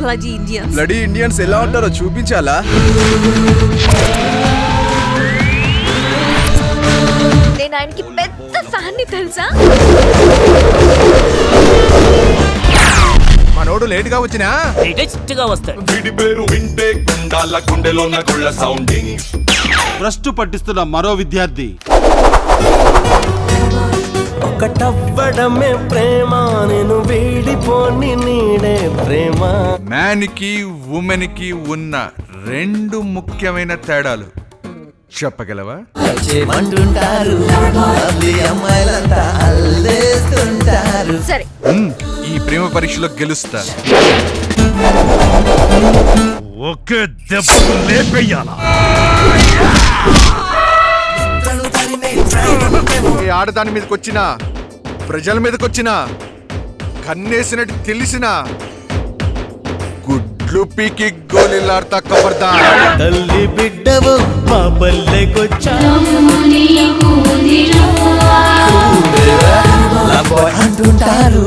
Bloody Indians. Bloody Indians ఎలా ఉంటారో చూపించాలా? నేను ఆయనకి పెద్ద ఫ్యాన్ని తెలుసా? మనోడు లేట్ గా వచ్చినా వస్తాడు. భ్రష్టు పట్టిస్తున్న మరో విద్యార్థి. ఒకటవ్వడమే ప్రేమ, నేను వీడిపోని నీడే ప్రేమ. మ్యాన్ కి ఉమెన్ కి ఉన్న 2 ముఖ్యమైన తేడాలు చెప్పగలవా? సరే, ఈ ప్రేమ పరీక్షలో గెలుస్తా. ఒకే దెబ్బ లేపేయాలా? ఈ ఆడదాని మీదకి వచ్చినా, ప్రజల మీదకి వచ్చినా, కన్నేసినట్టు తెలిసినా గుడ్లు పీకి గోలిలాడతా కబర్దా. తల్లి బిడ్డవు మా పల్లెకొచ్చా అంటుంటారు.